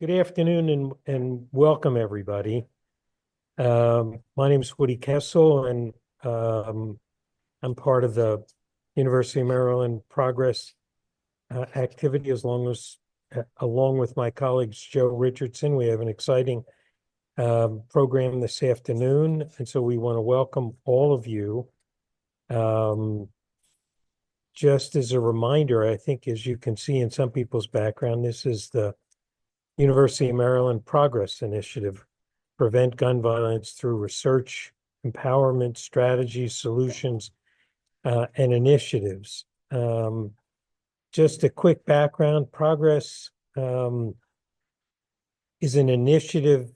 Good afternoon and welcome everybody. My name is Woody Kessel and I'm part of the University of Maryland Progress activity along with my colleagues Joe Richardson. We have an exciting program this afternoon, and so we want to welcome all of you. Just as a reminder, I think as you can see in some people's background, this is the University of Maryland Progress Initiative, prevent gun violence through research, empowerment, strategies, solutions, and initiatives. Just a quick background, Progress is an initiative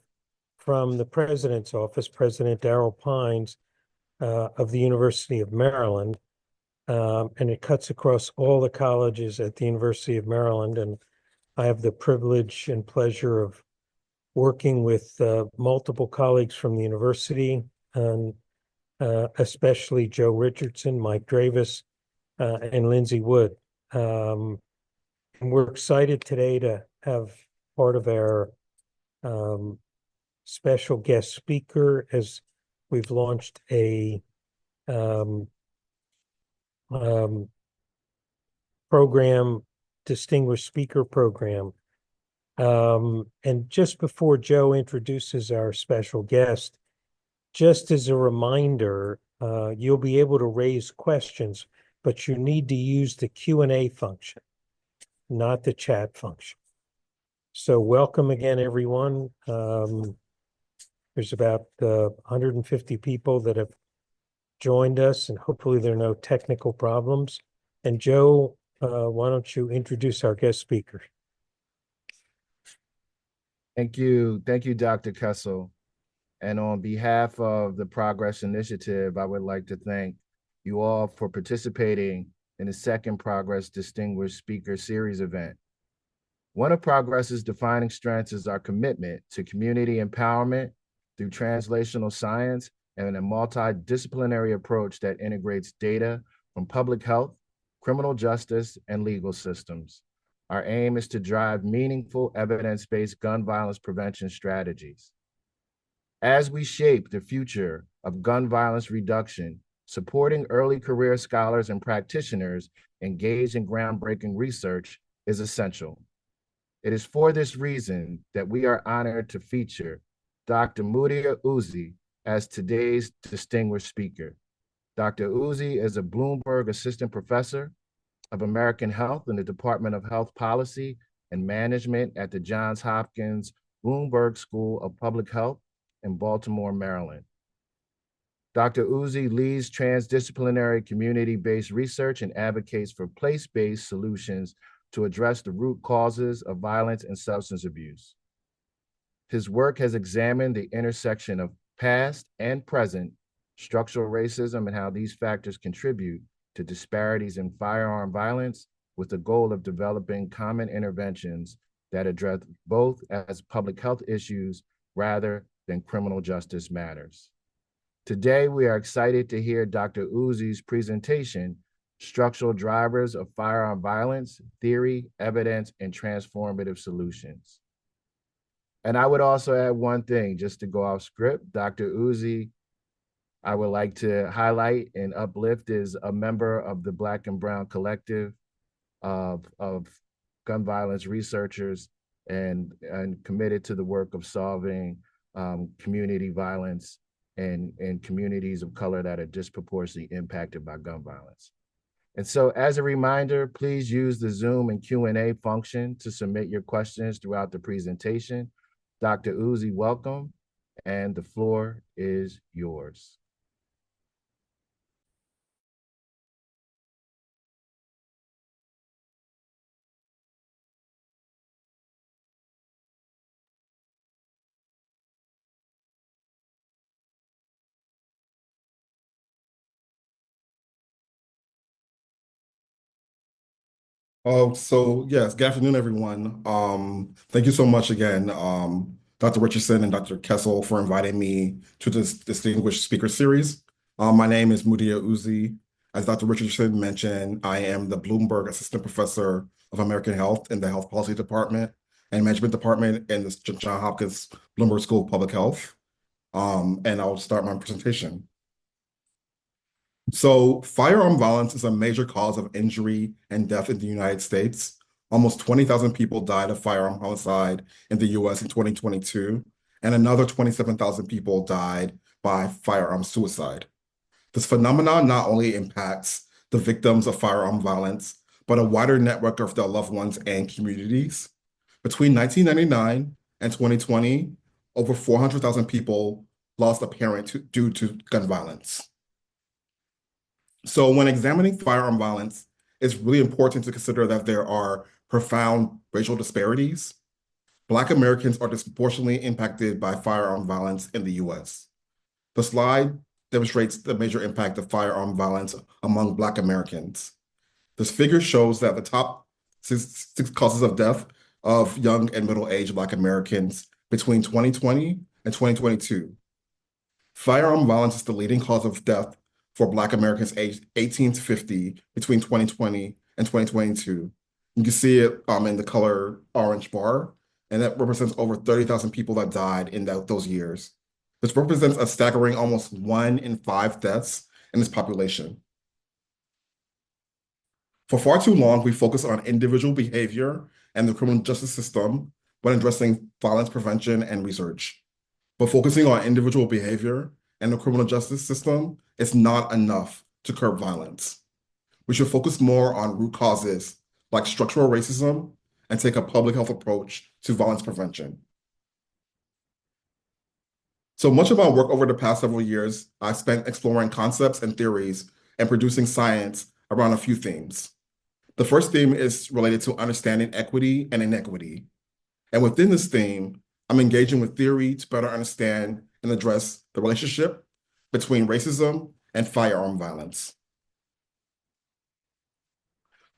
from the president's office, President Darrell Pines, of the University of Maryland, and it cuts across all the colleges at the University of Maryland. And I have the privilege and pleasure of working with multiple colleagues from the university, and especially Joe Richardson, Mike Dravis, and Lindsay Wood. And we're excited today to have part of our special guest speaker as we've launched a program, distinguished speaker program. And just before Joe introduces our special guest, just as a reminder, you'll be able to raise questions, but you need to use the Q&A function, not the chat function. So welcome again, everyone. There's about 150 people that have joined us, and hopefully there are no technical problems. And Joe, why don't you introduce our guest speaker? Thank you, Dr. Kessel. And on behalf of the Progress Initiative, I would like to thank you all for participating in the second Progress Distinguished Speaker Series event. One of Progress's defining strengths is our commitment to community empowerment through translational science and a multidisciplinary approach that integrates data from public health, criminal justice, and legal systems. Our aim is to drive meaningful evidence-based gun violence prevention strategies. As we shape the future of gun violence reduction, supporting early career scholars and practitioners engaged in groundbreaking research is essential. It is for this reason that we are honored to feature Dr. Mudia Uzzi as today's distinguished speaker. Dr. Uzzi is a Bloomberg Assistant Professor of American Health in the Department of Health Policy and Management at the Johns Hopkins Bloomberg School of Public Health in Baltimore, Maryland. Dr. Uzzi leads transdisciplinary community-based research and advocates for place-based solutions to address the root causes of violence and substance abuse. His work has examined the intersection of past and present structural racism and how these factors contribute to disparities in firearm violence, with the goal of developing common interventions that address both as public health issues rather than criminal justice matters. Today, we are excited to hear Dr. Uzzi's presentation, Structural Drivers of Firearm Violence, Theory, Evidence, and Transformative Solutions. And I would also add one thing, just to go off script. Dr. Uzzi, I would like to highlight and uplift, is a member of the Black and Brown Collective of gun violence researchers and committed to the work of solving community violence and communities of color that are disproportionately impacted by gun violence. And so as a reminder, please use the Zoom and Q&A function to submit your questions throughout the presentation. Dr. Uzzi, welcome, and the floor is yours. So yes, good afternoon, everyone. Thank you so much again, Dr. Richardson and Dr. Kessel, for inviting me to this distinguished speaker series. My name is Mudia Uzzi. As Dr. Richardson mentioned, I am the Bloomberg Assistant Professor of American Health in the Health Policy Department and Management Department in the Johns Hopkins Bloomberg School of Public Health. And I'll start my presentation. So firearm violence is a major cause of injury and death in the United States. Almost 20,000 people died of firearm homicide in the US in 2022, and another 27,000 people died by firearm suicide. This phenomenon not only impacts the victims of firearm violence, but a wider network of their loved ones and communities. Between 1999 and 2020, over 400,000 people lost a parent due to gun violence. So when examining firearm violence, it's really important to consider that there are profound racial disparities. Black Americans are disproportionately impacted by firearm violence in the US. The slide demonstrates the major impact of firearm violence among Black Americans. This figure shows that the top six causes of death of young and middle-aged Black Americans between 2020 and 2022. Firearm violence is the leading cause of death for Black Americans aged 18 to 50 between 2020 and 2022. You can see it in the color orange bar, and that represents over 30,000 people that died in those years. This represents a staggering almost 1 in 5 deaths in this population. For far too long, we focus on individual behavior and the criminal justice system when addressing violence prevention and research. But focusing on individual behavior and the criminal justice system is not enough to curb violence. We should focus more on root causes like structural racism and take a public health approach to violence prevention. So much of my work over the past several years, I spent exploring concepts and theories and producing science around a few themes. The first theme is related to understanding equity and inequity. And within this theme, I'm engaging with theory to better understand and address the relationship between racism and firearm violence.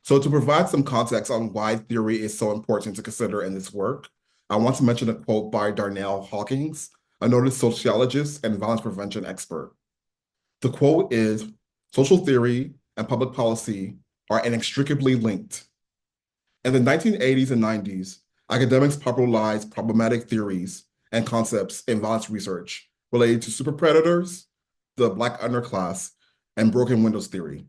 So to provide some context on why theory is so important to consider in this work, I want to mention a quote by Darnell Hawkins, a noted sociologist and violence prevention expert. The quote is, "Social theory and public policy are inextricably linked." In the 1980s and 90s, academics popularized problematic theories and concepts in violence research related to super predators, the Black underclass, and broken windows theory.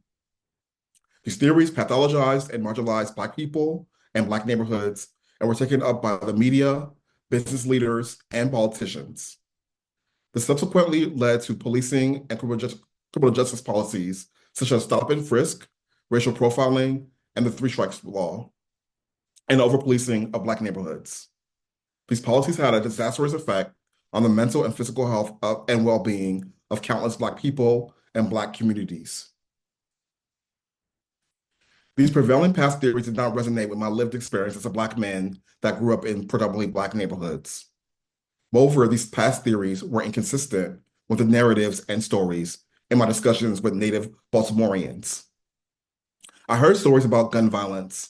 These theories pathologized and marginalized Black people and Black neighborhoods and were taken up by the media, business leaders, and politicians. This subsequently led to policing and criminal justice policies such as stop and frisk, racial profiling, and the three strikes law, and over-policing of Black neighborhoods. These policies had a disastrous effect on the mental and physical health and well-being of countless Black people and Black communities. These prevailing past theories did not resonate with my lived experience as a Black man that grew up in predominantly Black neighborhoods. Moreover, these past theories were inconsistent with the narratives and stories in my discussions with Native Baltimoreans. I heard stories about gun violence,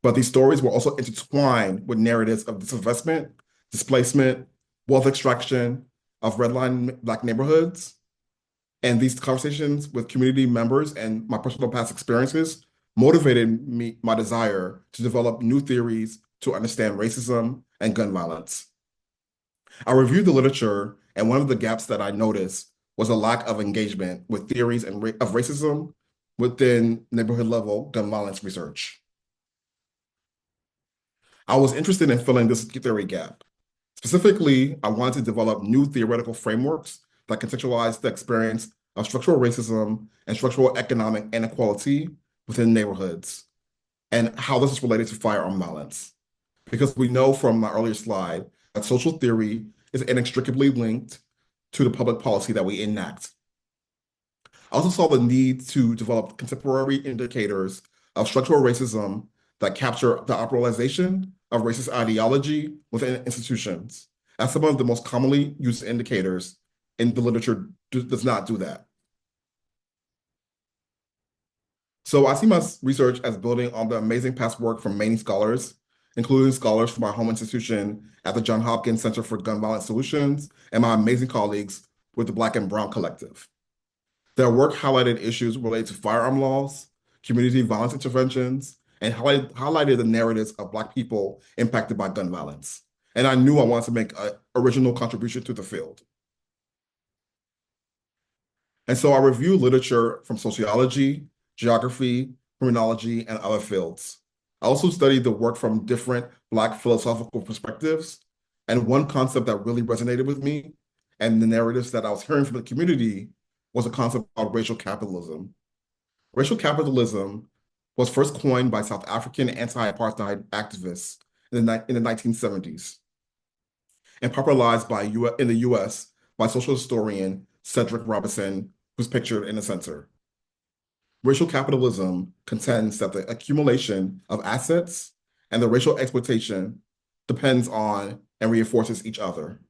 but these stories were also intertwined with narratives of disinvestment, displacement, wealth extraction of redline Black neighborhoods. And these conversations with community members and my personal past experiences motivated my desire to develop new theories to understand racism and gun violence. I reviewed the literature, and one of the gaps that I noticed was a lack of engagement with theories of racism within neighborhood-level gun violence research. I was interested in filling this theory gap. Specifically, I wanted to develop new theoretical frameworks that contextualize the experience of structural racism and structural economic inequality within neighborhoods, and how this is related to firearm violence. Because we know from my earlier slide that social theory is inextricably linked to the public policy that we enact. I also saw the need to develop contemporary indicators of structural racism that capture the operationalization of racist ideology within institutions, as some of the most commonly used indicators in the literature does not do that. So I see my research as building on the amazing past work from many scholars, including scholars from our home institution at the Johns Hopkins Center for Gun Violence Solutions and my amazing colleagues with the Black and Brown Collective. Their work highlighted issues related to firearm laws, community violence interventions, and highlighted the narratives of Black people impacted by gun violence. And I knew I wanted to make an original contribution to the field. And so I reviewed literature from sociology, geography, criminology, and other fields. I also studied the work from different Black philosophical perspectives. And one concept that really resonated with me and the narratives that I was hearing from the community was a concept called racial capitalism. Racial capitalism was first coined by South African anti-apartheid activists in the 1970s and popularized in the US by social historian Cedric Robinson, who's pictured in the center. Racial capitalism contends that the accumulation of assets and the racial exploitation depends on and reinforces each other.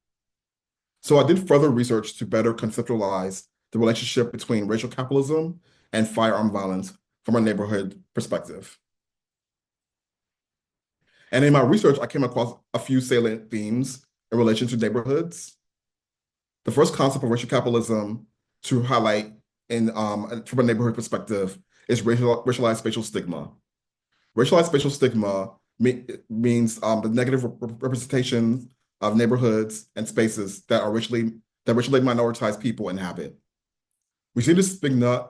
So I did further research to better conceptualize the relationship between racial capitalism and firearm violence from a neighborhood perspective. And in my research, I came across a few salient themes in relation to neighborhoods. The first concept of racial capitalism to highlight from a neighborhood perspective is racialized spatial stigma. Racialized spatial stigma means the negative representation of neighborhoods and spaces that racially minoritized people inhabit. We see this stigma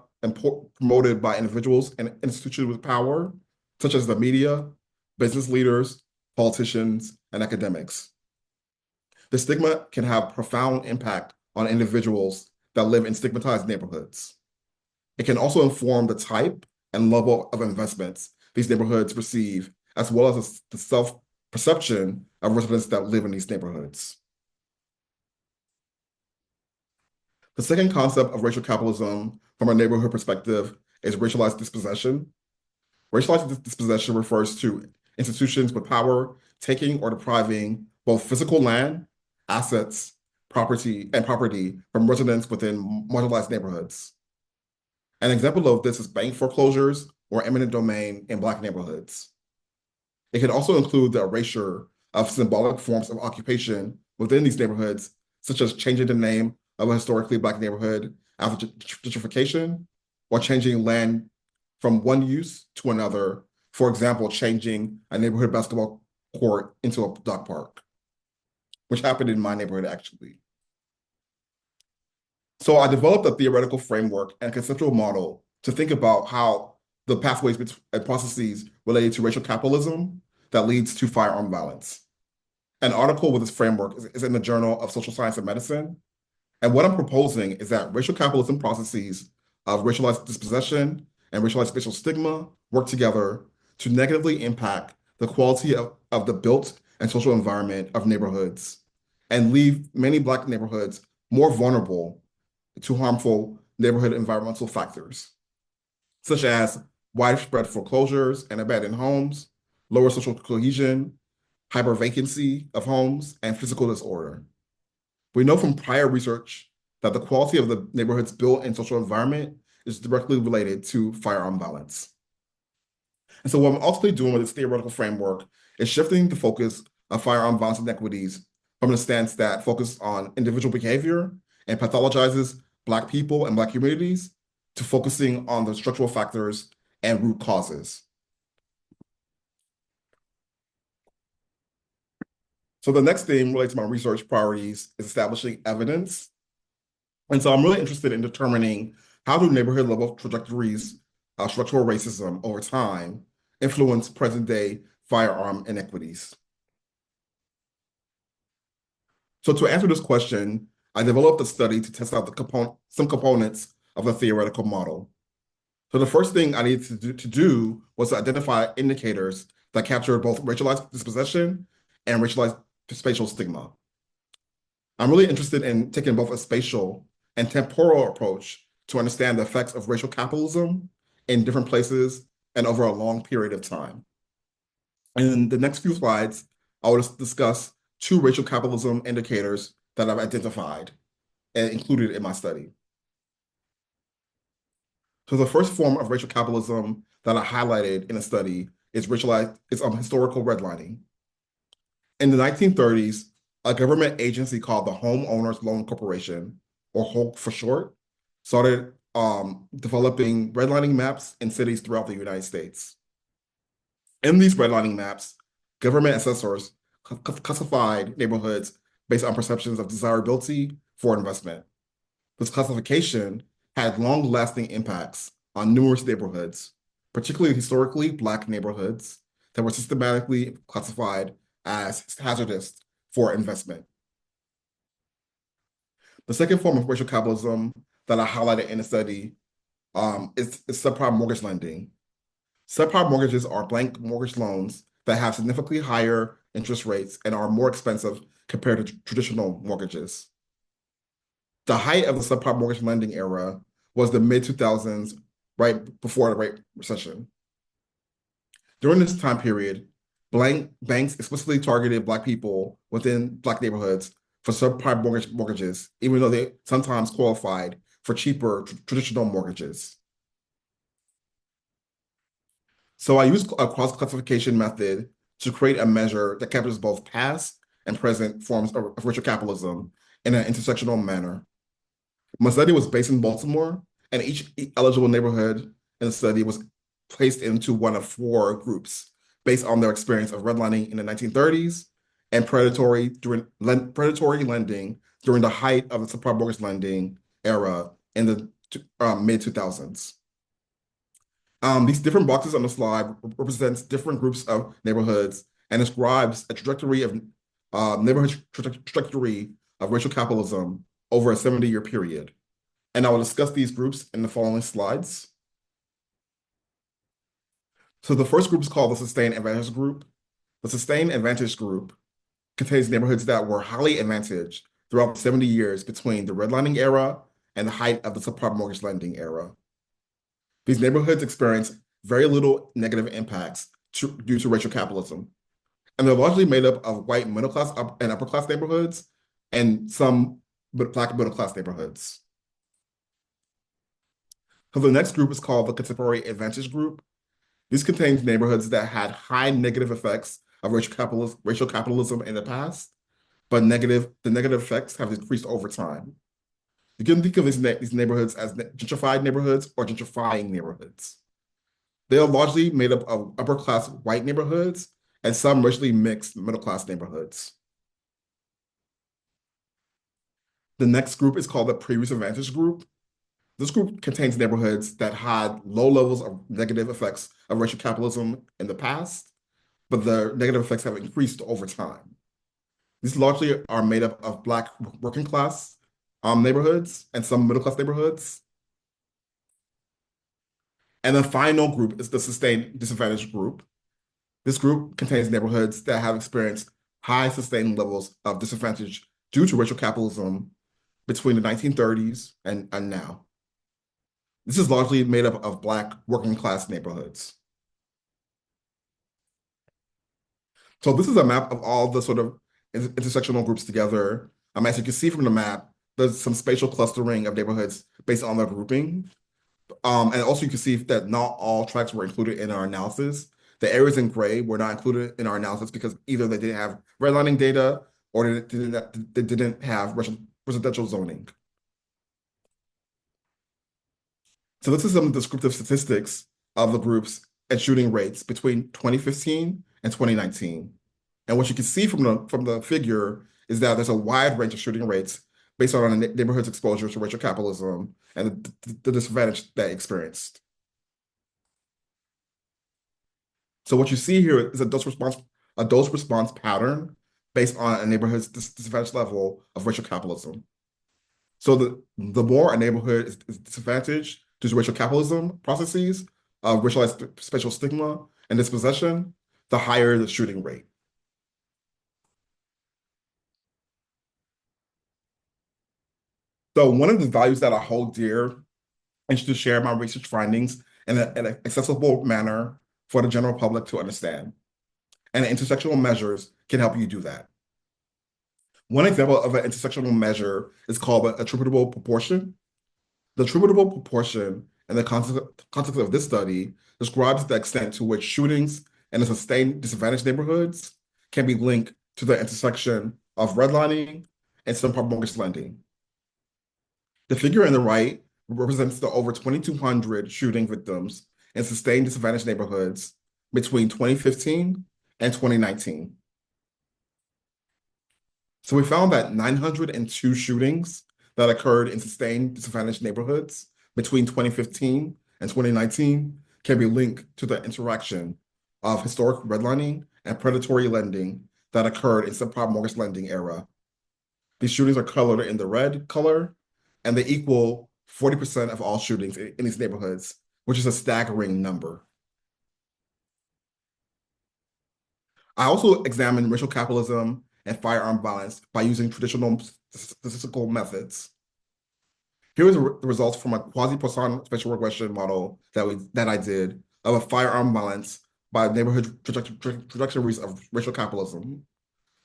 promoted by individuals and institutions with power, such as the media, business leaders, politicians, and academics. The stigma can have profound impact on individuals that live in stigmatized neighborhoods. It can also inform the type and level of investments these neighborhoods receive, as well as the self-perception of residents that live in these neighborhoods. The second concept of racial capitalism from a neighborhood perspective is racialized dispossession. Racialized dispossession refers to institutions with power taking or depriving both physical land, assets, property from residents within marginalized neighborhoods. An example of this is bank foreclosures or eminent domain in Black neighborhoods. It can also include the erasure of symbolic forms of occupation within these neighborhoods, such as changing the name of a historically Black neighborhood after gentrification, or changing land from one use to another. For example, changing a neighborhood basketball court into a dog park, which happened in my neighborhood, actually. So I developed a theoretical framework and conceptual model to think about how the pathways and processes related to racial capitalism that leads to firearm violence. An article with this framework is in the Journal of Social Science and Medicine. And what I'm proposing is that racial capitalism processes of racialized dispossession and racialized spatial stigma work together to negatively impact the quality of the built and social environment of neighborhoods and leave many Black neighborhoods more vulnerable to harmful neighborhood environmental factors, such as widespread foreclosures and abandoned homes, lower social cohesion, hypervacancy of homes, and physical disorder. We know from prior research that the quality of the neighborhood's built and social environment is directly related to firearm violence. And so what I'm ultimately doing with this theoretical framework is shifting the focus of firearm violence inequities from the stance that focuses on individual behavior and pathologizes Black people and Black communities to focusing on the structural factors and root causes. So the next theme related to my research priorities is establishing evidence. And so I'm really interested in determining how do neighborhood level trajectories of structural racism over time influence present day firearm inequities. So to answer this question, I developed a study to test out some components of the theoretical model. So the first thing I needed to do was to identify indicators that capture both racialized dispossession and racialized spatial stigma. I'm really interested in taking both a spatial and temporal approach to understand the effects of racial capitalism in different places and over a long period of time. In the next few slides, I will discuss two racial capitalism indicators that I've identified and included in my study. So the first form of racial capitalism that I highlighted in the study is historical redlining. In the 1930s, a government agency called the Homeowners Loan Corporation, or HOLC for short, started developing redlining maps in cities throughout the United States. In these redlining maps, government assessors classified neighborhoods based on perceptions of desirability for investment. This classification had long-lasting impacts on numerous neighborhoods, particularly historically Black neighborhoods that were systematically classified as hazardous for investment. The second form of racial capitalism that I highlighted in the study is subprime mortgage lending. Subprime mortgages are blank mortgage loans that have significantly higher interest rates and are more expensive compared to traditional mortgages. The height of the subprime mortgage lending era was the mid-2000s, right before the Great Recession. During this time period, banks explicitly targeted Black people within Black neighborhoods for subprime mortgages, even though they sometimes qualified for cheaper traditional mortgages. So I used a cross-classification method to create a measure that captures both past and present forms of racial capitalism in an intersectional manner. My study was based in Baltimore, and each eligible neighborhood in the study was placed into one of 4 groups based on their experience of redlining in the 1930s and predatory lending during the height of the subprime mortgage lending era in the mid-2000s. These different boxes on the slide represents different groups of neighborhoods and describes a trajectory of neighborhood trajectory of racial capitalism over a 70-year period. And I will discuss these groups in the following slides. So the first group is called the Sustained Advantage Group. The Sustained Advantage Group contains neighborhoods that were highly advantaged throughout the 70 years between the redlining era and the height of the subprime mortgage lending era. These neighborhoods experienced very little negative impacts due to racial capitalism. And they're largely made up of white middle class and upper class neighborhoods and some Black middle class neighborhoods. So the next group is called the Contemporary Advantage Group. This contains neighborhoods that had high negative effects of racial capitalism in the past, but the negative effects have increased over time. You can think of these neighborhoods as gentrified neighborhoods or gentrifying neighborhoods. They are largely made up of upper-class white neighborhoods and some racially mixed middle-class neighborhoods. The next group is called the Previous Advantage Group. This group contains neighborhoods that had low levels of negative effects of racial capitalism in the past, but the negative effects have increased over time. These largely are made up of Black working class neighborhoods and some middle class neighborhoods. And the final group is the Sustained Disadvantage Group. This group contains neighborhoods that have experienced high sustained levels of disadvantage due to racial capitalism between the 1930s and now. This is largely made up of Black working class neighborhoods. So this is a map of all the sort of intersectional groups together. As you can see from the map, there's some spatial clustering of neighborhoods based on their grouping. And also you can see that not all tracks were included in our analysis. The areas in gray were not included in our analysis because either they didn't have redlining data or they didn't have residential zoning. So this is some descriptive statistics of the groups and shooting rates between 2015 and 2019. And what you can see from the figure is that there's a wide range of shooting rates based on a neighborhood's exposure to racial capitalism and the disadvantage they experienced. So what you see here is a dose response pattern based on a neighborhood's disadvantage level of racial capitalism. So the more a neighborhood is disadvantaged due to racial capitalism processes, racialized spatial stigma and dispossession, the higher the shooting rate. So one of the values that I hold dear is to share my research findings in an accessible manner for the general public to understand. And intersectional measures can help you do that. One example of an intersectional measure is called the attributable proportion. The attributable proportion in the context of this study describes the extent to which shootings in the sustained disadvantaged neighborhoods can be linked to the intersection of redlining and subprime mortgage lending. The figure on the right represents the over 2,200 shooting victims in sustained disadvantaged neighborhoods between 2015 and 2019. So we found that 902 shootings that occurred in sustained disadvantaged neighborhoods between 2015 and 2019 can be linked to the interaction of historic redlining and predatory lending that occurred in subprime mortgage lending era. These shootings are colored in the red color, and they equal 40% of all shootings in these neighborhoods, which is a staggering number. I also examined racial capitalism and firearm violence by using traditional statistical methods. Here is the results from a quasi-Poisson spatial regression model that I did of a firearm violence by neighborhood trajectories of racial capitalism.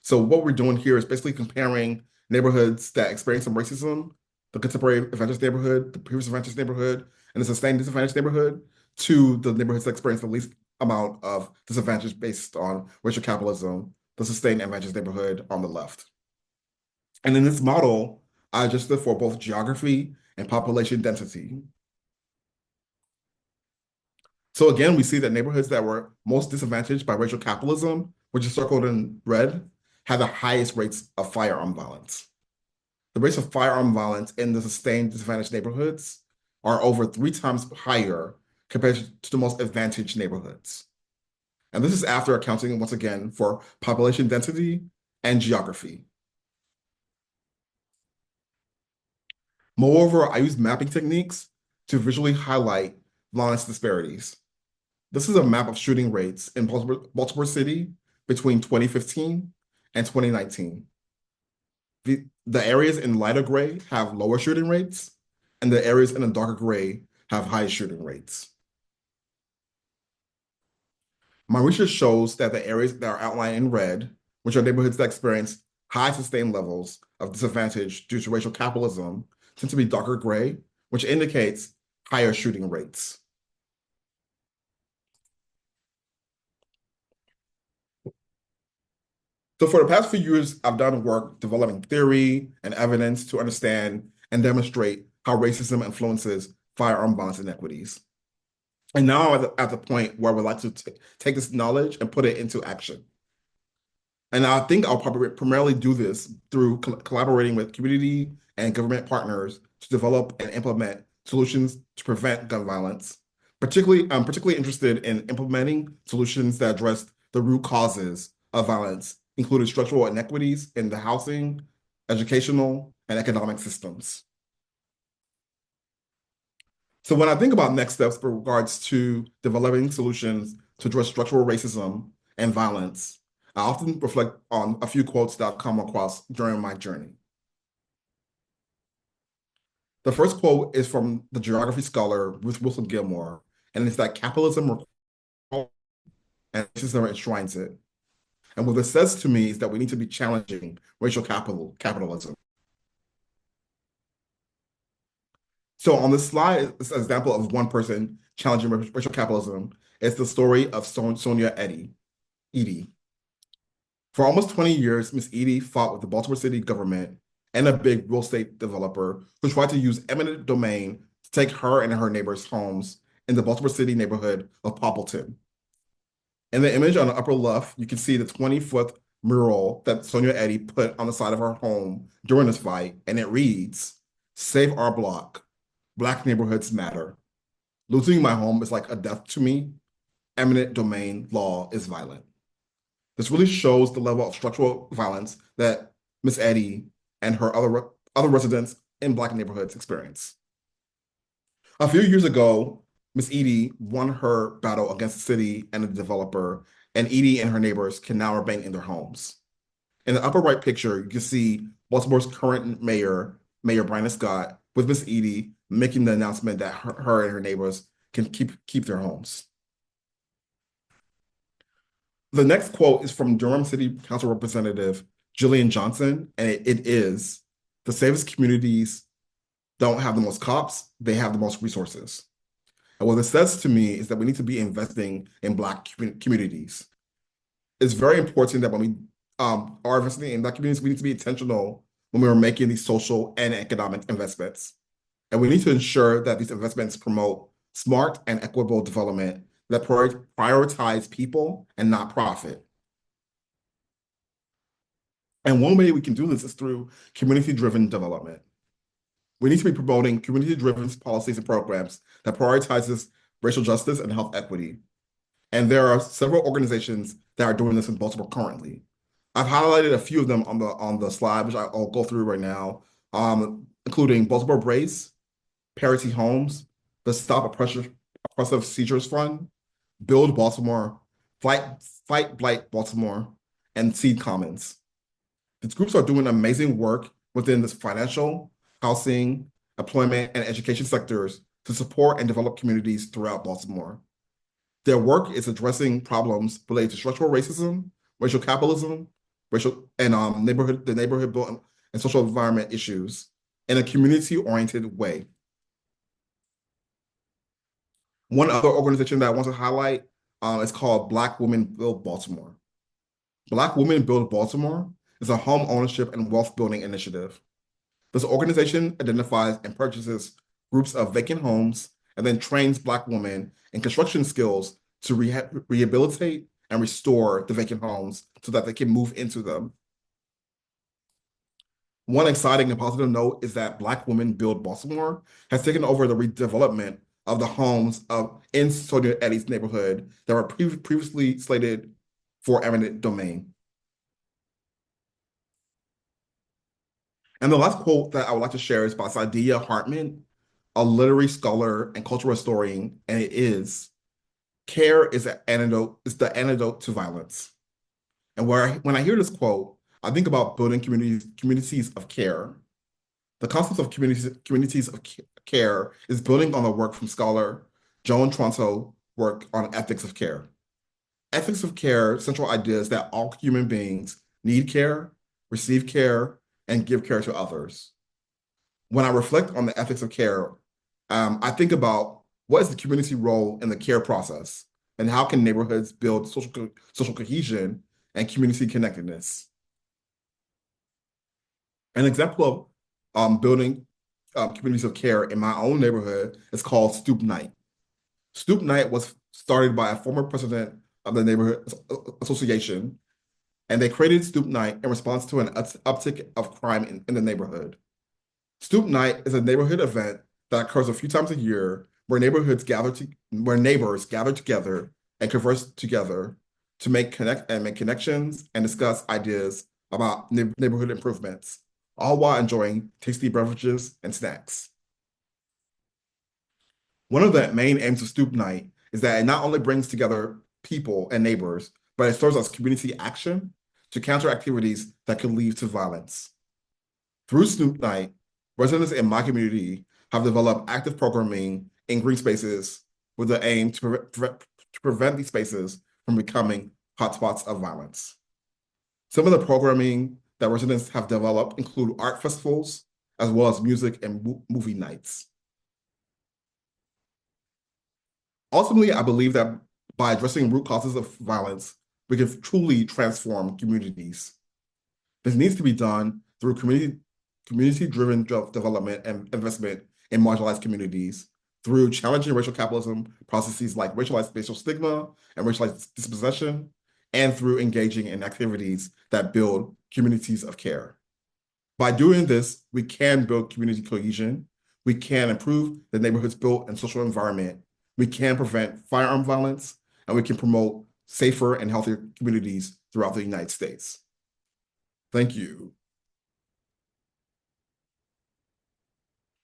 So what we're doing here is basically comparing neighborhoods that experience some racism, the contemporary advantaged neighborhood, the previous advantaged neighborhood, and the sustained disadvantaged neighborhood, to the neighborhoods that experience the least amount of disadvantage based on racial capitalism, the sustained advantaged neighborhood on the left. And in this model, I adjusted for both geography and population density. So again, we see that neighborhoods that were most disadvantaged by racial capitalism, which is circled in red, had the highest rates of firearm violence. The rates of firearm violence in the sustained disadvantaged neighborhoods are over 3 times higher compared to the most advantaged neighborhoods. And this is after accounting, once again, for population density and geography. Moreover, I use mapping techniques to visually highlight violence disparities. This is a map of shooting rates in Baltimore City between 2015 and 2019. The areas in lighter gray have lower shooting rates, and the areas in the darker gray have high shooting rates. My research shows that the areas that are outlined in red, which are neighborhoods that experience high sustained levels of disadvantage due to racial capitalism, tend to be darker gray, which indicates higher shooting rates. So for the past few years, I've done work developing theory and evidence to understand and demonstrate how racism influences firearm violence inequities. And now I'm at the point where I would like to take this knowledge and put it into action. And I think I'll probably primarily do this through collaborating with community and government partners to develop and implement solutions to prevent gun violence. I'm particularly interested in implementing solutions that address the root causes of violence, including structural inequities in the housing, educational, and economic systems. So when I think about next steps with regards to developing solutions to address structural racism and violence, I often reflect on a few quotes that I've come across during my journey. The first quote is from the geography scholar Ruth Wilson Gilmore, and it's that capitalism and racism enshrines it. And what this says to me is that we need to be challenging racial capitalism. So on this slide, it's an example of one person challenging racial capitalism. It's the story of Sonia Edie. For almost 20 years, Miss Edie fought with the Baltimore City government and a big real estate developer who tried to use eminent domain to take her and her neighbors' homes in the Baltimore City neighborhood of Poppleton. In the image on the upper left, you can see the 20-foot mural that Sonia Edie put on the side of her home during this fight, and it reads, "Save our block. Black neighborhoods matter. Losing my home is like a death to me. Eminent domain law is violent." This really shows the level of structural violence that Miss Edie and her other residents in Black neighborhoods experience. A few years ago, Miss Edie won her battle against the city and the developer, and Edie and her neighbors can now remain in their homes. In the upper right picture, you can see Baltimore's current mayor, Mayor Brian Scott, with Miss Edie making the announcement that her and her neighbors can keep their homes. The next quote is from Durham City Council Representative Jillian Johnson, and it is, "The safest communities don't have the most cops, they have the most resources." And what this says to me is that we need to be investing in Black communities. It's very important that when we are investing in Black communities, we need to be intentional when we're making these social and economic investments. And we need to ensure that these investments promote smart and equitable development that prioritize people and not profit. And one way we can do this is through community-driven development. We need to be promoting community-driven policies and programs that prioritizes racial justice and health equity. And there are several organizations that are doing this in Baltimore currently. I've highlighted a few of them on the slide, which I'll go through right now, including Baltimore Brace, Parity Homes, the Stop Oppressive Seizures Fund, Build Baltimore, Fight Blight Baltimore, and Seed Commons. These groups are doing amazing work within this financial, housing, employment, and education sectors to support and develop communities throughout Baltimore. Their work is addressing problems related to structural racism, racial capitalism, the neighborhood built and social environment issues in a community-oriented way. One other organization that I want to highlight is called Black Women Build Baltimore. Black Women Build Baltimore is a home ownership and wealth building initiative. This organization identifies and purchases groups of vacant homes and then trains Black women in construction skills to rehabilitate and restore the vacant homes so that they can move into them. One exciting and positive note is that Black Women Build Baltimore has taken over the redevelopment of the homes in Sonia Eddy's neighborhood that were previously slated for eminent domain. And the last quote that I would like to share is by Saidiya Hartman, a literary scholar and cultural historian, and it is, "Care is the antidote to violence." And when I hear this quote, I think about building communities of care. The concept of communities of care is building on the work from scholar Joan Tronto work on ethics of care. Ethics of care, central ideas that all human beings need care, receive care, and give care to others. When I reflect on the ethics of care, I think about what is the community role in the care process, and how can neighborhoods build social cohesion and community connectedness. An example of building communities of care in my own neighborhood is called Stoop Night. Stoop Night was started by a former president of the neighborhood association, and they created Stoop Night in response to an uptick of crime in the neighborhood. Stoop Night is a neighborhood event that occurs a few times a year where neighbors gather together and converse together to make connections and discuss ideas about neighborhood improvements, all while enjoying tasty beverages and snacks. One of the main aims of Stoop Night is that it not only brings together people and neighbors, but it serves as community action to counter activities that could lead to violence. Through Stoop Night, residents in my community have developed active programming in green spaces with the aim to prevent these spaces from becoming hotspots of violence. Some of the programming that residents have developed include art festivals, as well as music and movie nights. Ultimately, I believe that by addressing root causes of violence, we can truly transform communities. This needs to be done through community-driven development and investment in marginalized communities, through challenging racial capitalism processes like racialized spatial stigma and racialized dispossession, and through engaging in activities that build communities of care. By doing this, we can build community cohesion, we can improve the neighborhood's built and social environment, we can prevent firearm violence, and we can promote safer and healthier communities throughout the United States. Thank you.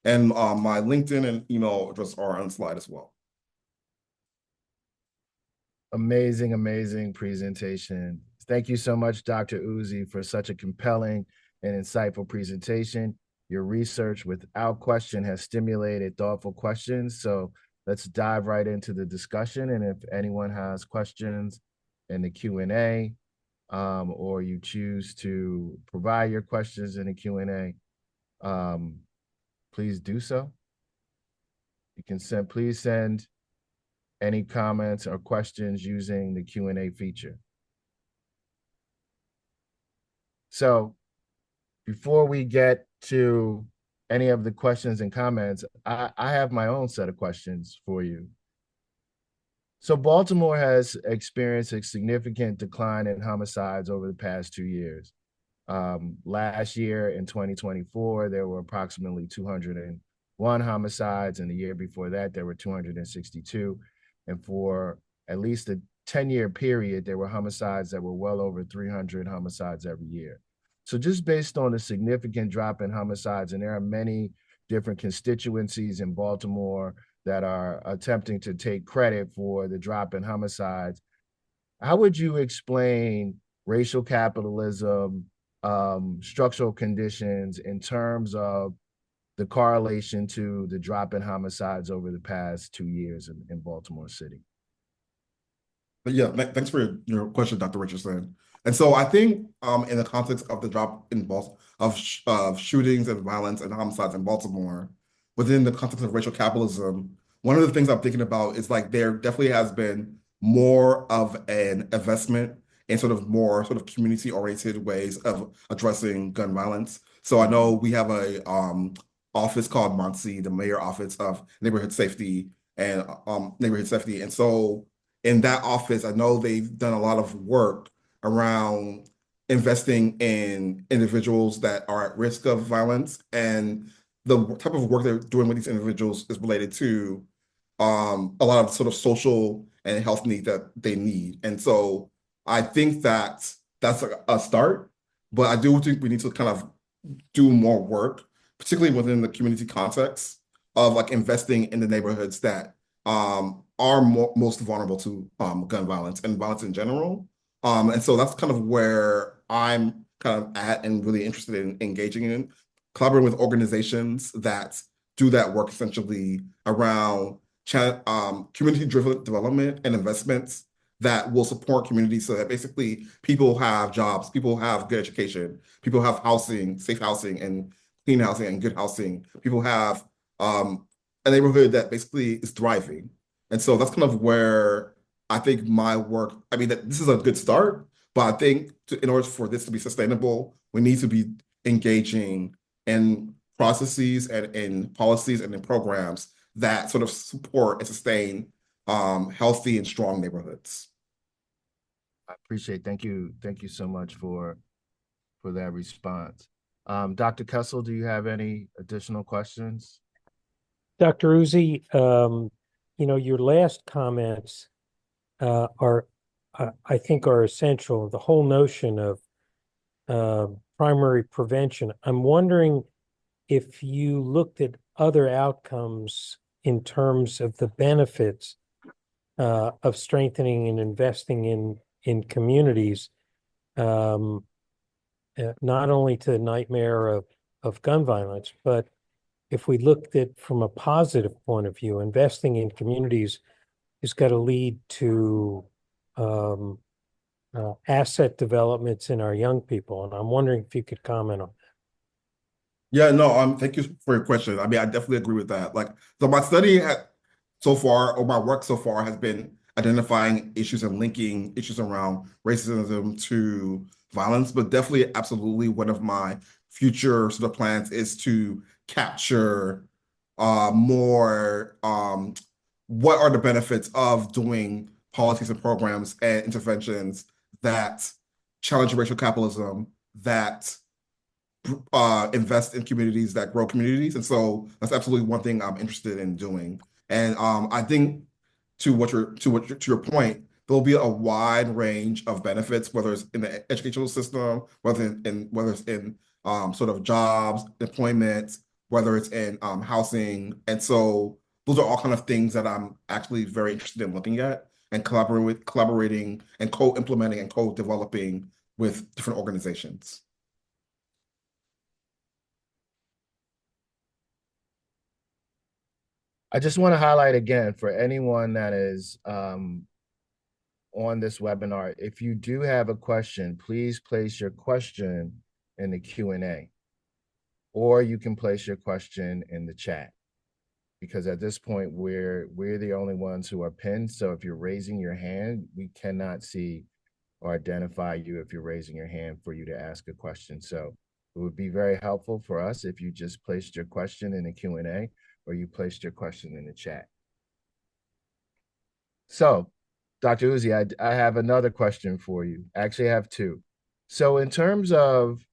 And my LinkedIn and email address are on the slide as well. Amazing, amazing presentation. Thank you so much, Dr. Uzzi, for such a compelling and insightful presentation. Your research, without question, has stimulated thoughtful questions. So let's dive right into the discussion. And if anyone has questions in the Q&A, or you choose to provide your questions in the Q&A, please do so. You can please send any comments or questions using the Q&A feature. So before we get to any of the questions and comments, I have my own set of questions for you. So Baltimore has experienced a significant decline in homicides over the past 2 years. Last year in 2024, there were approximately 201 homicides, and the year before that, there were 262. And for at least a 10-year period, there were homicides that were well over 300 homicides every year. So just based on the significant drop in homicides, and there are many different constituencies in Baltimore that are attempting to take credit for the drop in homicides, how would you explain racial capitalism, structural conditions in terms of the correlation to the drop in homicides over the past 2 years in Baltimore City? But yeah, thanks for your question, Dr. Richardson. And so I think in the context of the drop in of shootings and violence and homicides in Baltimore, within the context of racial capitalism, one of the things I'm thinking about is like there definitely has been more of an investment in sort of more sort of community-oriented ways of addressing gun violence. So I know we have a office called MONSE, the Mayor Office of Neighborhood Safety and Neighborhood Safety. And so in that office, I know they've done a lot of work around investing in individuals that are at risk of violence. And the type of work they're doing with these individuals is related to a lot of sort of social and health needs that they need. And so I think that that's a start, but I do think we need to kind of do more work, particularly within the community context of like investing in the neighborhoods that are most vulnerable to gun violence and violence in general. And so that's kind of where I'm kind of at and really interested in engaging in, collaborating with organizations that do that work essentially around community-driven development and investments that will support communities so that basically people have jobs, people have good education, people have housing, safe housing and clean housing and good housing. People have a neighborhood that basically is thriving. And so that's kind of where I think my work, I mean, this is a good start, but I think in order for this to be sustainable, we need to be engaging in processes and in policies and in programs that sort of support and sustain healthy and strong neighborhoods. I appreciate it. Thank you. Thank you so much for that response. Dr. Kessel, do you have any additional questions? Dr. Uzzi, your last comments I think, are essential. The whole notion of primary prevention. I'm wondering if you looked at other outcomes in terms of the benefits of strengthening and investing in communities, not only to the nightmare of gun violence, but if we looked at from a positive point of view, investing in communities has got to lead to asset developments in our young people. And I'm wondering if you could comment on that. Yeah, no, thank you for your question. I mean, I definitely agree with that. Like, so my study so far, or my work so far, has been identifying issues and linking issues around racism to violence, but definitely, absolutely, one of my future sort of plans is to capture more what are the benefits of doing policies and programs and interventions that challenge racial capitalism, that invest in communities that grow communities. And so that's absolutely one thing I'm interested in doing. And I think to your point, there'll be a wide range of benefits, whether it's in the educational system, whether it's in sort of jobs, employment, whether it's in housing. And so those are all kind of things that I'm actually very interested in looking at and collaborating and co-implementing and co-developing with different organizations. I just want to highlight again for anyone that is on this webinar, if you do have a question, please place your question in the Q&A, or you can place your question in the chat, because at this point we're the only ones who are pinned. So if you're raising your hand, we cannot see or identify you if you're raising your hand for you to ask a question. So it would be very helpful for us if you just placed your question in the Q&A or you placed your question in the chat. So Dr. Uzzi, I have another question for you. Actually, I have two. So in terms of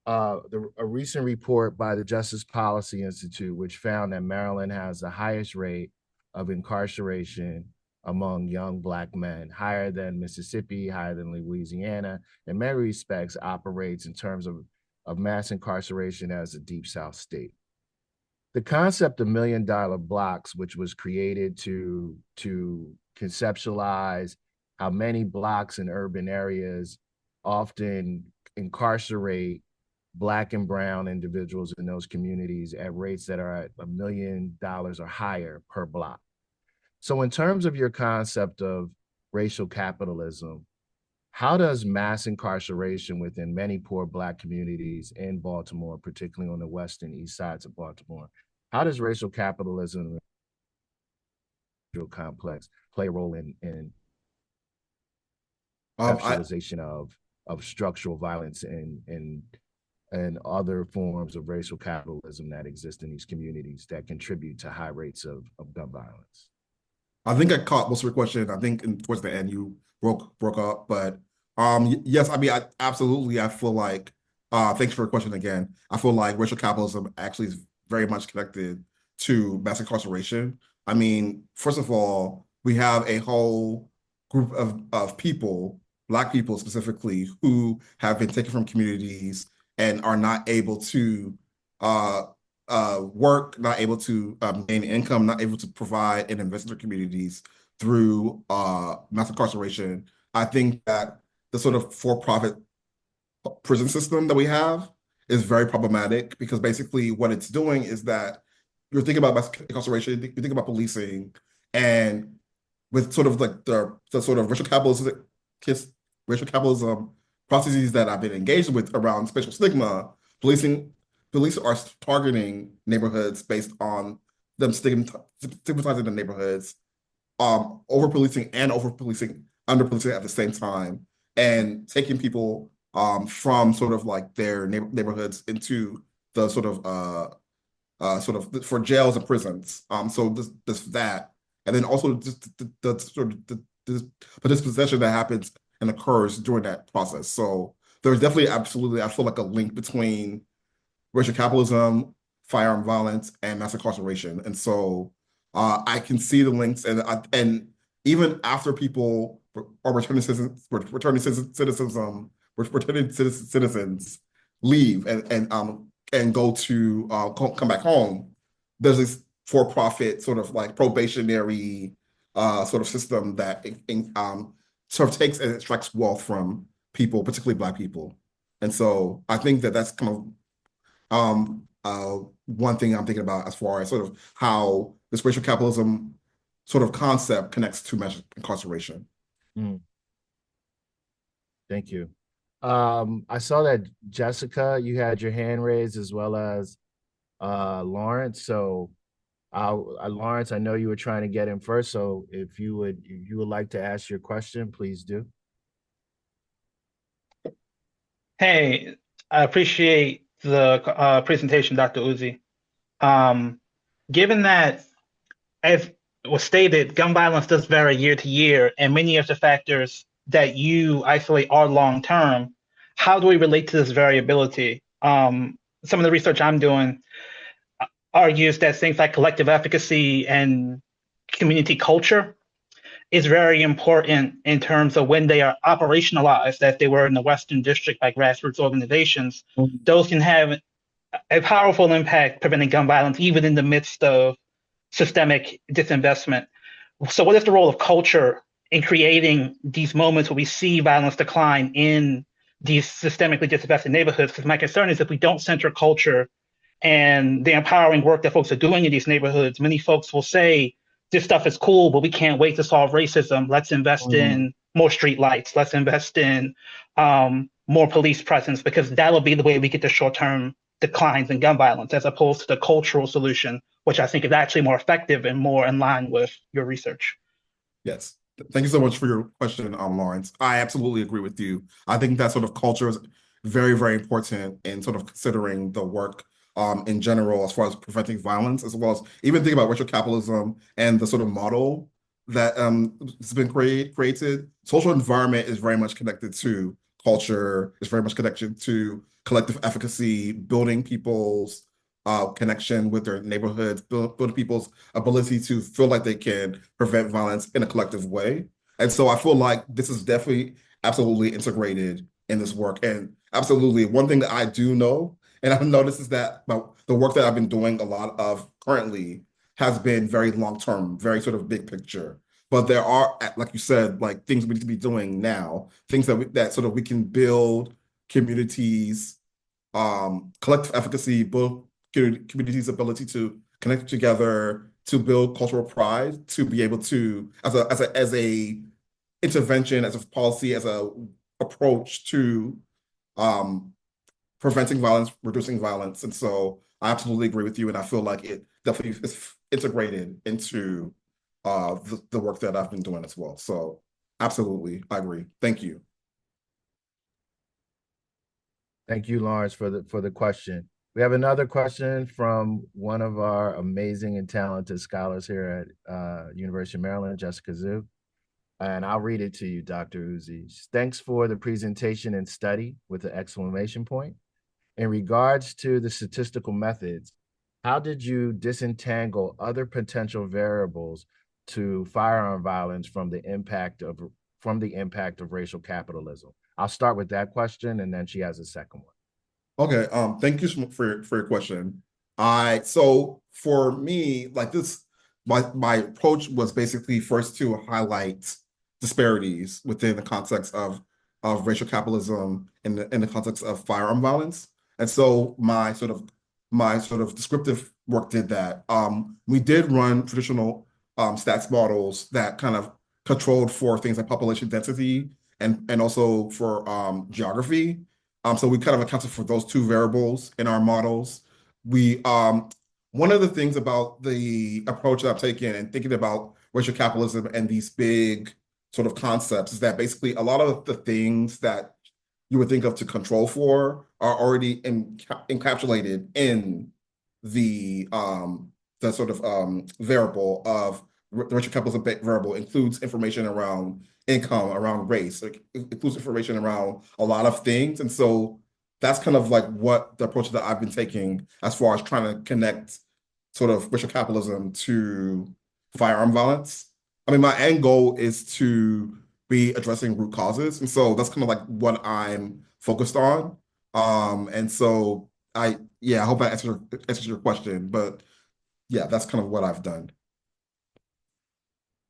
a recent report by the Justice Policy Institute, which found that Maryland has the highest rate of incarceration among young Black men, higher than Mississippi, higher than Louisiana, in many respects operates in terms of mass incarceration as a Deep South state. The concept of $1 million blocks, which was created to conceptualize how many blocks in urban areas often incarcerate Black and brown individuals in those communities at rates that are at $1 million or higher per block. So in terms of your concept of racial capitalism, how does mass incarceration within many poor Black communities in Baltimore, particularly on the west and east sides of Baltimore, how does racial capitalism complex play a role in I conceptualization of structural violence and other forms of racial capitalism that exist in these communities that contribute to high rates of gun violence? I think I caught most of your question. I think towards the end you broke up, but yes, I mean, I absolutely. I feel like thanks for the question again. I feel like racial capitalism actually is very much connected to mass incarceration. I mean, first of all, we have a whole group of people, Black people specifically, who have been taken from communities and are not able to uh, work, not able to gain income, not able to provide and invest in their communities through mass incarceration. I think that the sort of for-profit prison system that we have is very problematic because basically what it's doing is that you're thinking about mass incarceration, you think about policing, and with sort of like the sort of racial capitalism processes that I've been engaged with around spatial stigma, police are targeting neighborhoods based on them stigmatizing the neighborhoods, over policing and over policing, under policing at the same time, and taking people from sort of like their neighborhoods into the sort of for jails and prisons. So this that, and then also just the sort of the dispossession that happens and occurs during that process. So there's definitely absolutely, I feel like a link between racial capitalism, firearm violence, and mass incarceration. And so I can see the links, and even after people are returning citizens leave and go to come back home, there's this for-profit sort of like probationary sort of system that sort of takes and extracts wealth from people, particularly Black people. And so I think that that's kind of one thing I'm thinking about as far as sort of how this racial capitalism sort of concept connects to mass incarceration. Mm. Thank you. I saw that Jessica, you had your hand raised as well as Lawrence. So Lawrence, I know you were trying to get in first. So if you would like to ask your question, please do. Hey, I appreciate the presentation, Dr. Uzzi. Given that, as was stated, gun violence does vary year to year, and many of the factors that you isolate are long term, how do we relate to this variability? Some of the research I'm doing argues that things like collective efficacy and community culture is very important in terms of when they are operationalized, as they were in the Western District by grassroots organizations. Those can have a powerful impact preventing gun violence, even in the midst of systemic disinvestment. So what is the role of culture in creating these moments where we see violence decline in these systemically disinvested neighborhoods? Because my concern is if we don't center culture and the empowering work that folks are doing in these neighborhoods, many folks will say, this stuff is cool, but we can't wait to solve racism. Let's invest in more street lights. Let's invest in more police presence, because that'll be the way we get the short-term declines in gun violence, as opposed to the cultural solution, which I think is actually more effective and more in line with your research. Yes. Thank you so much for your question, Lawrence. I absolutely agree with you. I think that sort of culture is very, very important in sort of considering the work in general, as far as preventing violence, as well as even thinking about racial capitalism and the sort of model that has been created, social environment is very much connected to culture, is very much connected to collective efficacy, building people's connection with their neighborhoods, building people's ability to feel like they can prevent violence in a collective way. And so I feel like this is definitely absolutely integrated in this work. And absolutely, one thing that I do know, and I've noticed, is that the work that I've been doing a lot of currently has been very long-term, very sort of big picture. But there are, like you said, like things we need to be doing now, things that sort of we can build communities, collective efficacy, build communities' ability to connect together, to build cultural pride, to be able to, as a intervention, as a policy, as a approach to um, preventing violence, reducing violence. And so I absolutely agree with you, and I feel like it definitely is integrated into the work that I've been doing as well. So absolutely, I agree. Thank you. Thank you, Lawrence, for the question. We have another question from one of our amazing and talented scholars here at University of Maryland, Jessica Zhu. And I'll read it to you, Dr. Uzzi. Thanks for the presentation and study with the exclamation point. In regards to the statistical methods, how did you disentangle other potential variables to firearm violence from the impact of racial capitalism? I'll start with that question, and then she has a second one. Okay, thank you for your question. So for me, like this, my approach was basically first to highlight disparities within the context of racial capitalism in the context of firearm violence. And so my sort of descriptive work did that. We did run traditional stats models that kind of controlled for things like population density and also for geography. So we kind of accounted for those two variables in our models. We one of the things about the approach that I've taken and thinking about racial capitalism and these big sort of concepts is that basically a lot of the things that you would think of to control for are already encapsulated in the sort of variable of the racial capitalism variable includes information around income, around race, like it includes information around a lot of things. And so that's kind of like what the approach that I've been taking as far as trying to connect sort of racial capitalism to firearm violence. I mean, my end goal is to be addressing root causes. And so that's kind of like what I'm focused on. And so I hope that answers your question, but yeah, that's kind of what I've done.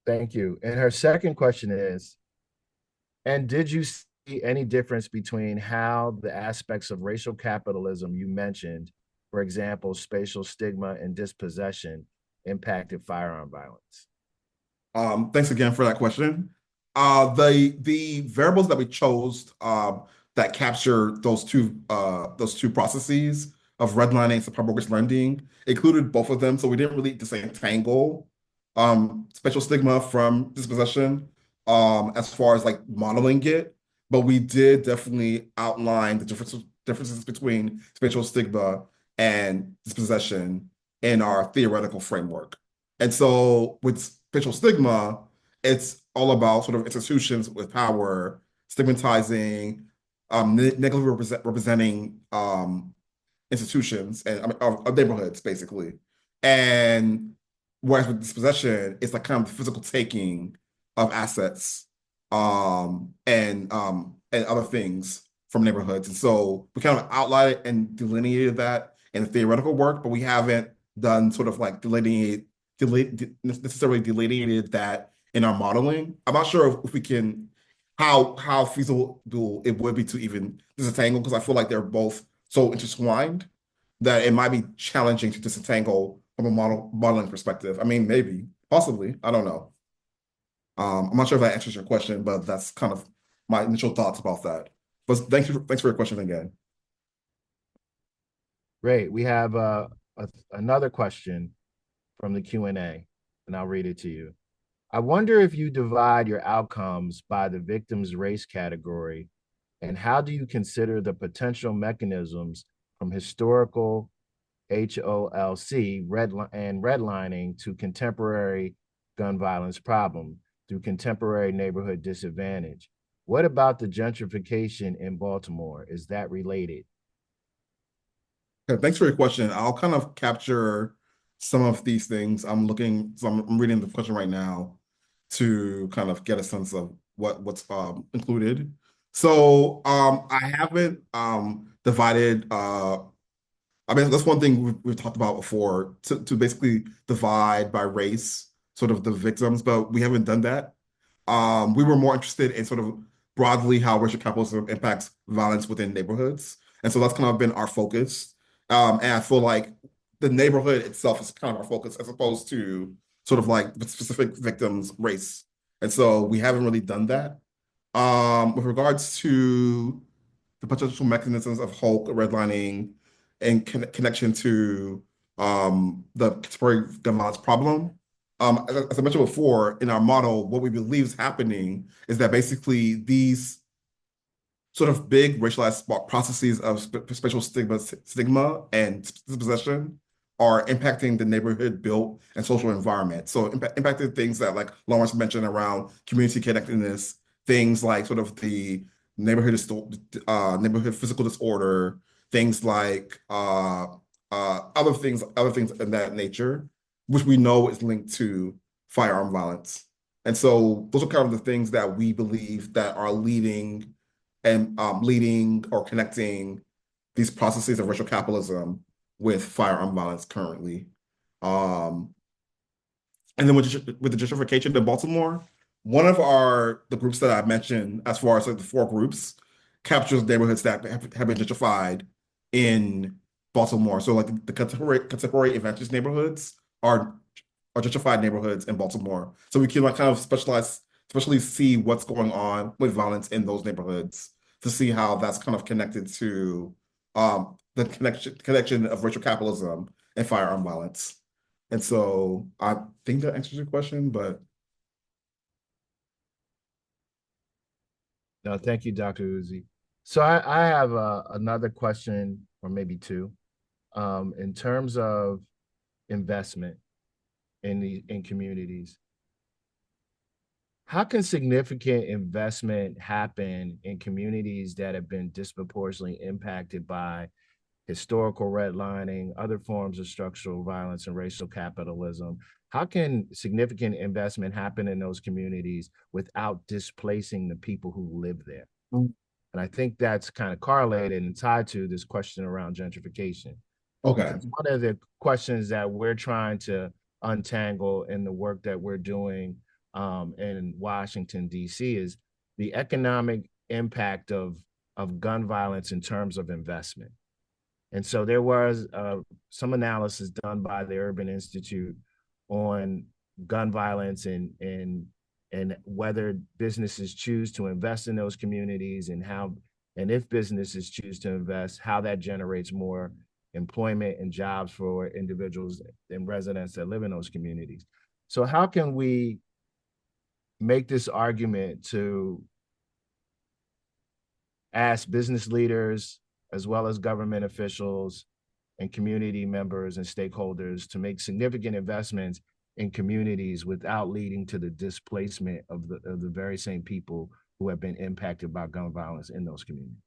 Thank you. And her second question is, and did you see any difference between how the aspects of racial capitalism you mentioned, for example, spatial stigma and dispossession, impacted firearm violence? Thanks again for that question. The variables that we chose that capture those two processes of redlining and supply mortgage lending included both of them, so we didn't really disentangle spatial stigma from dispossession as far as like modeling it, but we did definitely outline the differences between spatial stigma and dispossession in our theoretical framework. And so with spatial stigma, it's all about sort of institutions with power stigmatizing, negatively representing institutions and of neighborhoods, basically. And whereas with dispossession, it's like kind of the physical taking of assets and other things from neighborhoods. And so we kind of outlined it and delineated that in the theoretical work, but we haven't done sort of like necessarily delineated that in our modeling. I'm not sure if we can, how feasible it would be to even disentangle, because I feel like they're both so intertwined that it might be challenging to disentangle from a modeling perspective. I mean, maybe, possibly, I don't know. I'm not sure if that answers your question, but that's kind of my initial thoughts about that. But thanks for your question again. Great. We have another question from the Q&A, and I'll read it to you. I wonder if you divide your outcomes by the victim's race category, and how do you consider the potential mechanisms from historical HOLC and redlining to contemporary gun violence problem through contemporary neighborhood disadvantage. What about the gentrification in Baltimore? Is that related? Okay, thanks for your question. I'll kind of capture some of these things. I'm reading the question right now to kind of get a sense of what's included. So I haven't divided I mean, that's one thing we've talked about before, to basically divide by race, sort of the victims, but we haven't done that. We were more interested in sort of broadly how racial capitalism impacts violence within neighborhoods. And so that's kind of been our focus. And I feel like the neighborhood itself is kind of our focus as opposed to sort of like the specific victim's race. And so we haven't really done that. With regards to the potential mechanisms of hope, redlining, and connection to the contemporary gun violence problem. As I mentioned before, in our model, what we believe is happening is that basically these sort of big racialized processes of spatial stigma and dispossession are impacting the neighborhood built and social environment. So impacting things that, like Lawrence mentioned, around community connectedness, things like sort of the neighborhood physical disorder, things like other things in that nature, which we know is linked to firearm violence. And so those are kind of the things that we believe that are leading or connecting these processes of racial capitalism with firearm violence currently. And then with the gentrification in Baltimore, one of the groups that I mentioned, as far as like the 4 groups, captures neighborhoods that have been gentrified in Baltimore. So like the contemporary advantage neighborhoods are gentrified neighborhoods in Baltimore. So we can like kind of especially see what's going on with violence in those neighborhoods to see how that's kind of connected to the connection of racial capitalism and firearm violence. And so I think that answers your question, but. No, thank you, Dr. Uzzi. So I have another question, or maybe 2, in terms of investment in communities. How can significant investment happen in communities that have been disproportionately impacted by historical redlining, other forms of structural violence, and racial capitalism? How can significant investment happen in those communities without displacing the people who live there? And I think that's kind of correlated and tied to this question around gentrification. Okay. One of the questions that we're trying to untangle in the work that we're doing in Washington, D.C. is the economic impact of gun violence in terms of investment. And so there was some analysis done by the Urban Institute on gun violence and whether businesses choose to invest in those communities, and if businesses choose to invest, how that generates more employment and jobs for individuals and residents that live in those communities. So how can we make this argument to ask business leaders, as well as government officials and community members and stakeholders, to make significant investments in communities without leading to the displacement of the very same people who have been impacted by gun violence in those communities?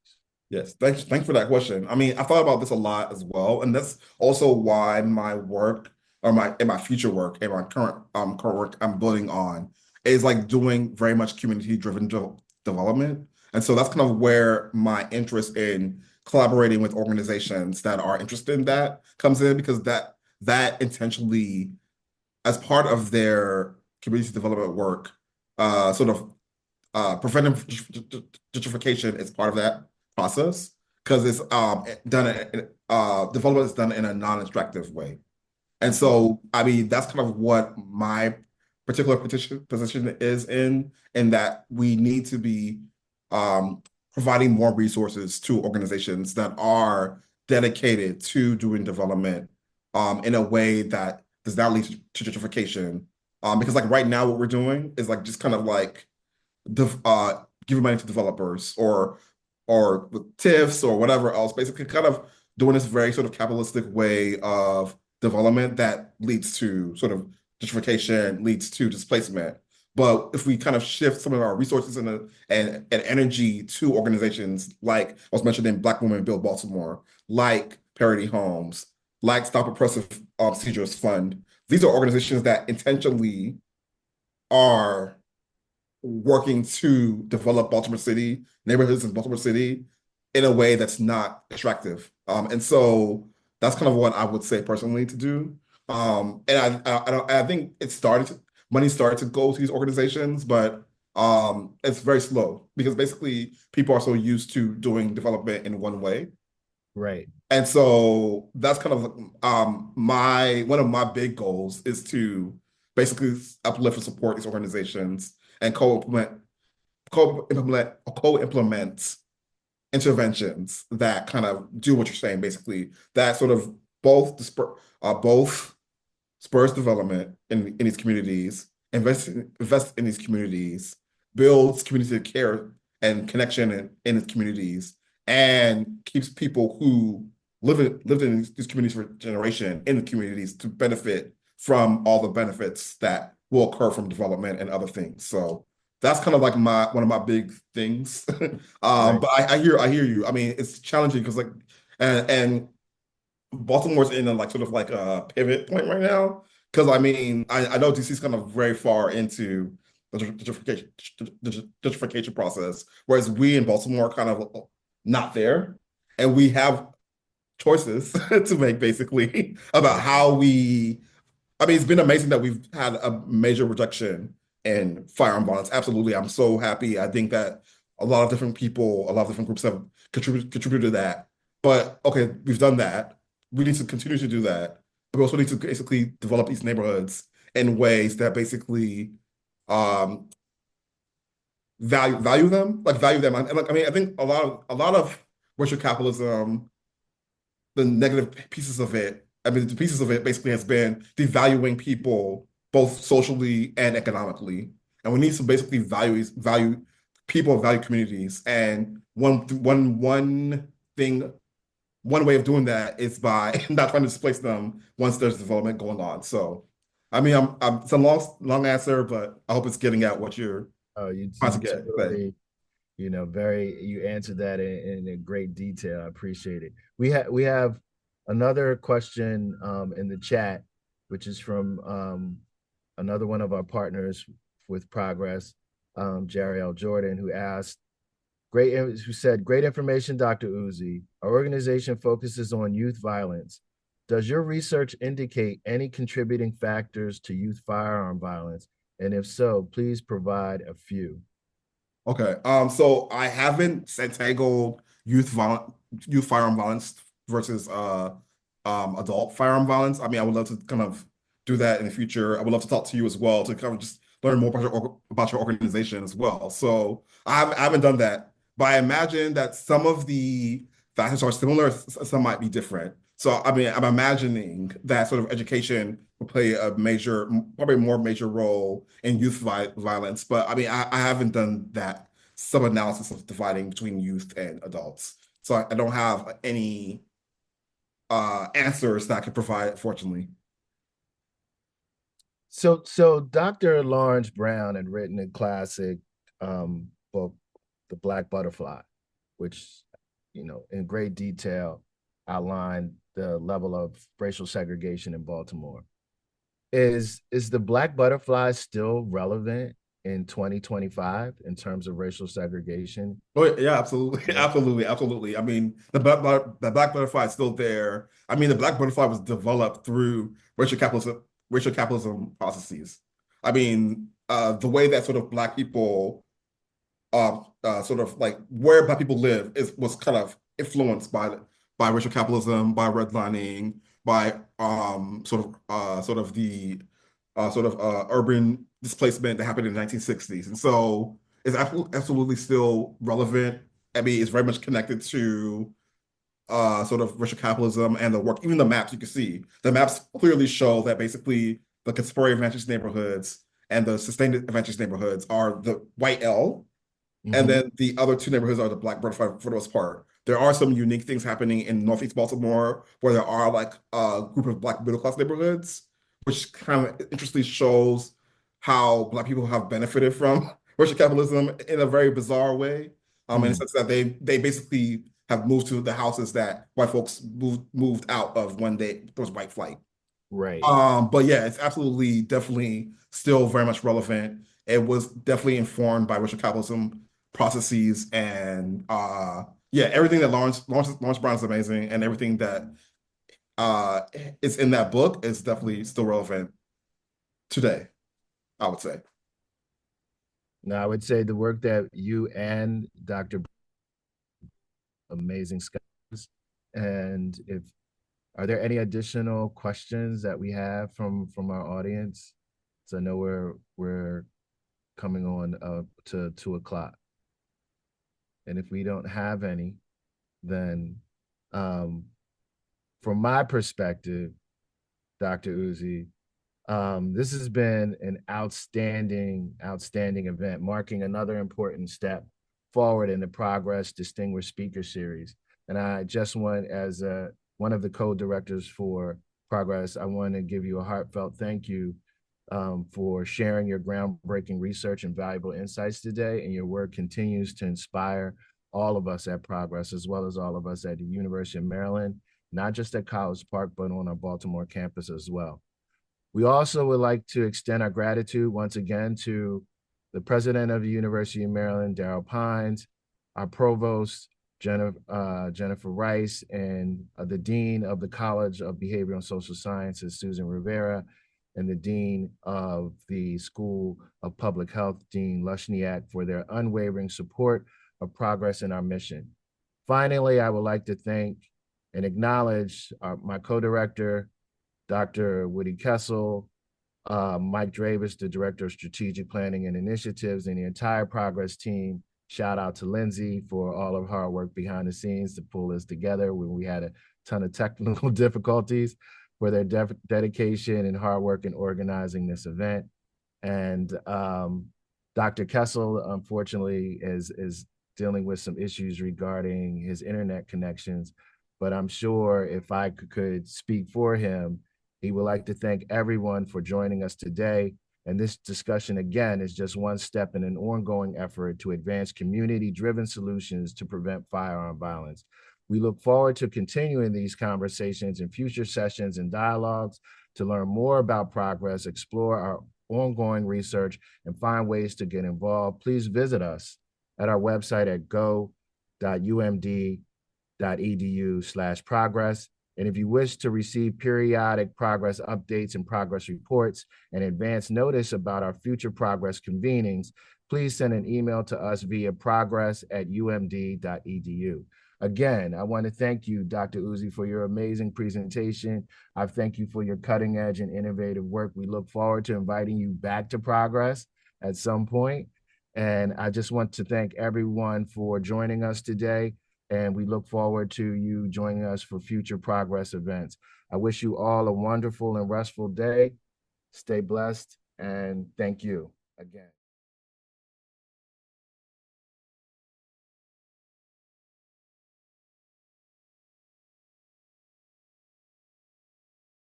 Yes, thanks for that question. I mean, I thought about this a lot as well, and that's also why my work, or my future work, and my current work I'm building on, is like doing very much community-driven development. And so that's kind of where my interest in collaborating with organizations that are interested in that comes in, because that intentionally, as part of their community development work, sort of preventing gentrification is part of that process, because it's development is done in a non-extractive way. And so, I mean, that's kind of what my particular position is in that we need to be providing more resources to organizations that are dedicated to doing development in a way that does not lead to gentrification. Because like right now, what we're doing is like just kind of like giving money to developers or with TIFs or whatever else, basically kind of doing this very sort of capitalistic way of development that leads to sort of gentrification leads to displacement. But if we kind of shift some of our resources and energy to organizations like I was mentioning Black Women Build Baltimore, like Parity Homes, like Stop Oppressive Seizures Fund, these are organizations that intentionally are working to develop Baltimore City, neighborhoods in Baltimore City in a way that's not attractive. And so that's kind of what I would say personally to do. And I think money started to go to these organizations, but it's very slow because basically people are so used to doing development in one way. Right. And so that's kind of one of my big goals is to basically uplift and support these organizations and co-implement interventions that kind of do what you're saying, basically, that sort of both spurs development in these communities, invest in these communities, builds community care and connection in its communities, and keeps people who lived in these communities for generation in the communities to benefit from all the benefits that will occur from development and other things. So that's kind of like one of my big things. Right. But I hear you. I mean, it's challenging because and Baltimore's in a sort of like a pivot point right now. Because I mean, I know DC's kind of very far into the gentrification process, whereas we in Baltimore are kind of not there, and we have choices to make basically about how we. I mean, it's been amazing that we've had a major reduction in firearm violence. Absolutely, I'm so happy. I think that a lot of different people, a lot of different groups have contributed to that. But okay, we've done that. We need to continue to do that. But we also need to basically develop these neighborhoods in ways that basically um, value them, value them. And I mean, I think a lot of racial capitalism, the negative pieces of it, I mean, the pieces of it basically has been devaluing people both socially and economically. And we need to basically value people, value communities. And one way of doing that is by not trying to displace them once there's development going on. So, I mean, it's a long answer, but I hope it's getting at what you're trying to get. Totally, you answered that in great detail. I appreciate it. We have another question in the chat, which is from another one of our partners with Progress, Jerry L. Jordan, who said, great information, Dr. Uzzi. Our organization focuses on youth violence. Does your research indicate any contributing factors to youth firearm violence? And if so, please provide a few. Okay. So I haven't tangled youth firearm violence versus adult firearm violence. I mean, I would love to kind of do that in the future. I would love to talk to you as well to kind of just learn more about your organization as well. So I haven't done that, but I imagine that some of the factors are similar, some might be different. So I mean, I'm imagining that sort of education will play probably a more major role in youth violence. But I mean, I haven't done that sub-analysis of dividing between youth and adults. So I don't have any answers that I could provide, fortunately. So Dr. Lawrence Brown had written a classic book, The Black Butterfly, which, in great detail outlined the level of racial segregation in Baltimore. Is the Black Butterfly still relevant in 2025 in terms of racial segregation? Oh yeah, absolutely, absolutely. I mean, the Black Butterfly is still there. I mean, the Black Butterfly was developed through racial capitalism processes. I mean, the way that sort of Black people, sort of like where Black people live was kind of influenced by racial capitalism, by redlining, by urban displacement that happened in the 1960s. And so it's absolutely still relevant. I mean, it's very much connected to sort of racial capitalism and the work, even the maps you can see. The maps clearly show that basically the contemporary advantaged neighborhoods and the sustained advantaged neighborhoods are the white L, and then the other two neighborhoods are the Black Butterfly for the most part. There are some unique things happening in Northeast Baltimore where there are like a group of Black middle class neighborhoods which kind of interestingly shows how Black people have benefited from racial capitalism in a very bizarre way. In the sense that they basically have moved to the houses that white folks moved out of when there was white flight. Right. But yeah, it's absolutely, definitely still very much relevant. It was definitely informed by racial capitalism processes, and yeah, everything that Lawrence Brown is amazing, and everything that uh is in that book is definitely still relevant today, I would say. Now, I would say the work that you and Dr. Amazing scholars, and if are there any additional questions that we have from our audience? So I know we're coming on to 2 o'clock, and if we don't have any, then from my perspective, Dr. Uzzi, this has been an outstanding event, marking another important step forward in the Progress Distinguished Speaker Series. And I just want, as one of the co-directors for Progress, I want to give you a heartfelt thank you for sharing your groundbreaking research and valuable insights today. And your work continues to inspire all of us at Progress, as well as all of us at the University of Maryland, not just at College Park, but on our Baltimore campus as well. We also would like to extend our gratitude once again to the president of the University of Maryland, Darrell Pines, our provost, Jennifer Rice, and the dean of the College of Behavioral and Social Sciences, Susan Rivera, and the dean of the School of Public Health, Dean Lushniak, for their unwavering support of Progress in our mission. Finally, I would like to thank and acknowledge my co-director, Dr. Woody Kessel, Mike Dravis, the Director of Strategic Planning and Initiatives, and the entire Progress team. Shout out to Lindsay for all of her hard work behind the scenes to pull us together when we had a ton of technical difficulties, for their dedication and hard work in organizing this event. And Dr. Kessel, unfortunately, is dealing with some issues regarding his internet connections, but I'm sure if I could speak for him, he would like to thank everyone for joining us today. And this discussion, again, is just one step in an ongoing effort to advance community-driven solutions to prevent firearm violence. We look forward to continuing these conversations in future sessions and dialogues. To learn more about Progress, explore our ongoing research, and find ways to get involved, please visit us at our website at go.umd.edu/progress. And if you wish to receive periodic Progress updates and Progress reports and advance notice about our future Progress convenings, please send an email to us via progress@umd.edu. Again, I want to thank you, Dr. Uzzi, for your amazing presentation. I thank you for your cutting edge and innovative work. We look forward to inviting you back to Progress at some point. And I just want to thank everyone for joining us today. And we look forward to you joining us for future Progress events. I wish you all a wonderful and restful day. Stay blessed, and thank you again.